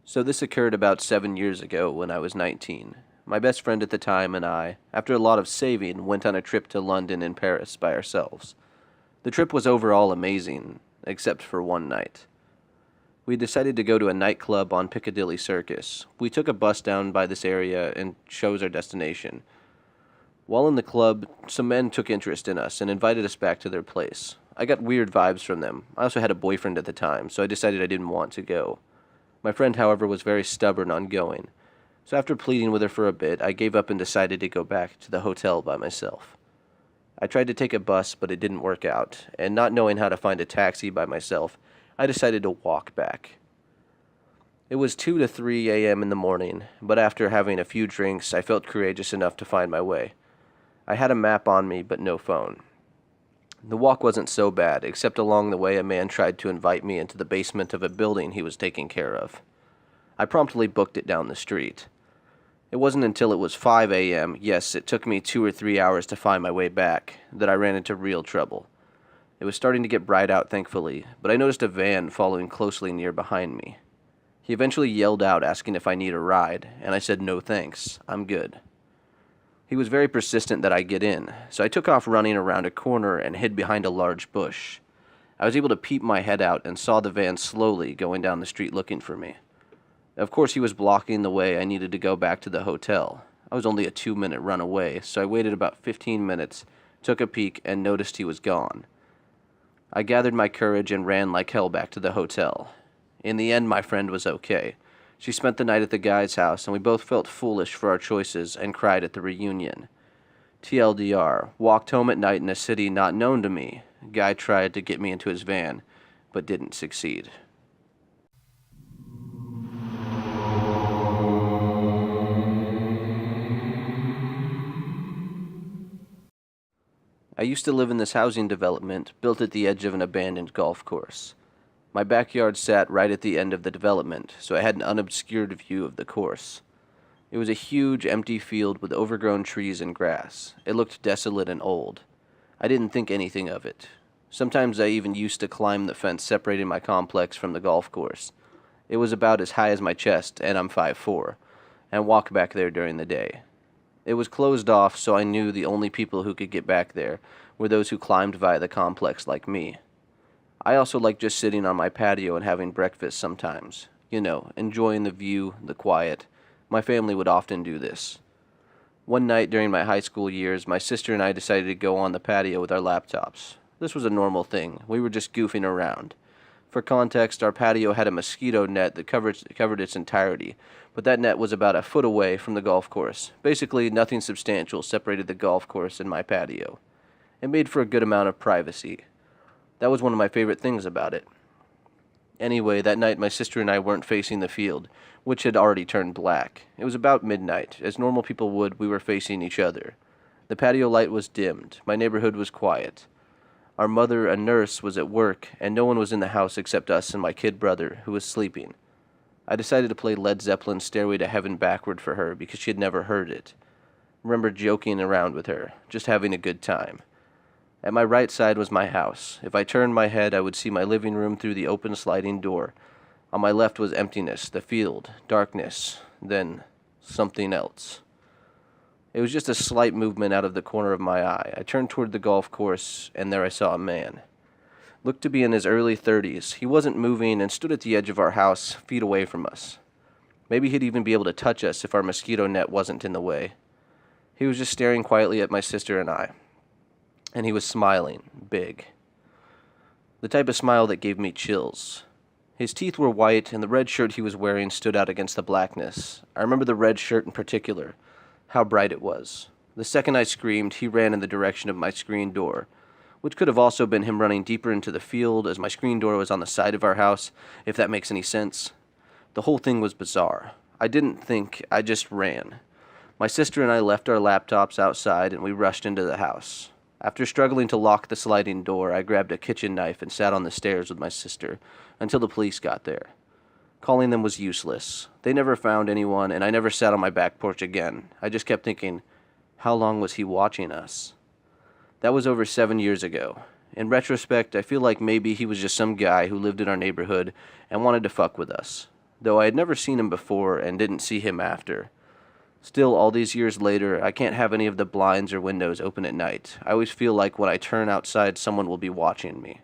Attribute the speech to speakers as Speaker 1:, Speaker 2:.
Speaker 1: So this occurred about 7 years ago when I was 19. My best friend at the time and I, after a lot of saving, went on a trip to London and Paris by ourselves. The trip was overall amazing, except for one night. We decided to go to a nightclub on Piccadilly Circus. We took a bus down by this area and chose our destination. While in the club, some men took interest in us and invited us back to their place. I got weird vibes from them. I also had a boyfriend at the time, so I decided I didn't want to go. My friend, however, was very stubborn on going. So after pleading with her for a bit, I gave up and decided to go back to the hotel by myself. I tried to take a bus, but it didn't work out, and not knowing how to find a taxi by myself, I decided to walk back. It was 2 to 3 a.m. in the morning, but after having a few drinks, I felt courageous enough to find my way. I had a map on me, but no phone. The walk wasn't so bad, except along the way a man tried to invite me into the basement of a building he was taking care of. I promptly booked it down the street. It wasn't until it was 5 a.m., yes, it took me 2 or 3 hours to find my way back, that I ran into real trouble. It was starting to get bright out, thankfully, but I noticed a van following closely near behind me. He eventually yelled out asking if I need a ride, and I said no thanks, I'm good. He was very persistent that I get in, so I took off running around a corner and hid behind a large bush. I was able to peep my head out and saw the van slowly going down the street looking for me. Of course, he was blocking the way I needed to go back to the hotel. I was only a 2-minute run away, so I waited about 15 minutes, took a peek, and noticed he was gone. I gathered my courage and ran like hell back to the hotel. In the end, my friend was okay. She spent the night at the guy's house, and we both felt foolish for our choices and cried at the reunion. TLDR, walked home at night in a city not known to me. Guy tried to get me into his van, but didn't succeed. I used to live in this housing development built at the edge of an abandoned golf course. My backyard sat right at the end of the development, so I had an unobscured view of the course. It was a huge, empty field with overgrown trees and grass. It looked desolate and old. I didn't think anything of it. Sometimes I even used to climb the fence separating my complex from the golf course. It was about as high as my chest, and I'm 5'4", and walk back there during the day. It was closed off, so I knew the only people who could get back there were those who climbed via the complex like me. I also like just sitting on my patio and having breakfast sometimes. You know, enjoying the view, the quiet. My family would often do this. One night during my high school years, my sister and I decided to go on the patio with our laptops. This was a normal thing. We were just goofing around. For context, our patio had a mosquito net that covered its entirety, but that net was about a foot away from the golf course. Basically, nothing substantial separated the golf course and my patio. It made for a good amount of privacy. That was one of my favorite things about it. Anyway, that night my sister and I weren't facing the field, which had already turned black. It was about midnight. As normal people would, we were facing each other. The patio light was dimmed. My neighborhood was quiet. Our mother, a nurse, was at work, and no one was in the house except us and my kid brother, who was sleeping. I decided to play Led Zeppelin's Stairway to Heaven backward for her because she had never heard it. Remember joking around with her, just having a good time. At my right side was my house. If I turned my head, I would see my living room through the open sliding door. On my left was emptiness, the field, darkness, then something else. It was just a slight movement out of the corner of my eye. I turned toward the golf course, and there I saw a man. Looked to be in his early 30s. He wasn't moving and stood at the edge of our house, feet away from us. Maybe he'd even be able to touch us if our mosquito net wasn't in the way. He was just staring quietly at my sister and I. And he was smiling, big. The type of smile that gave me chills. His teeth were white, and the red shirt he was wearing stood out against the blackness. I remember the red shirt in particular, how bright it was. The second I screamed, he ran in the direction of my screen door, which could have also been him running deeper into the field, as my screen door was on the side of our house, if that makes any sense. The whole thing was bizarre. I didn't think, I just ran. My sister and I left our laptops outside, and we rushed into the house. After struggling to lock the sliding door, I grabbed a kitchen knife and sat on the stairs with my sister until the police got there. Calling them was useless. They never found anyone, and I never sat on my back porch again. I just kept thinking, how long was he watching us? That was over 7 years ago. In retrospect, I feel like maybe he was just some guy who lived in our neighborhood and wanted to fuck with us. though I had never seen him before and didn't see him after. Still, all these years later, I can't have any of the blinds or windows open at night. I always feel like when I turn outside, someone will be watching me.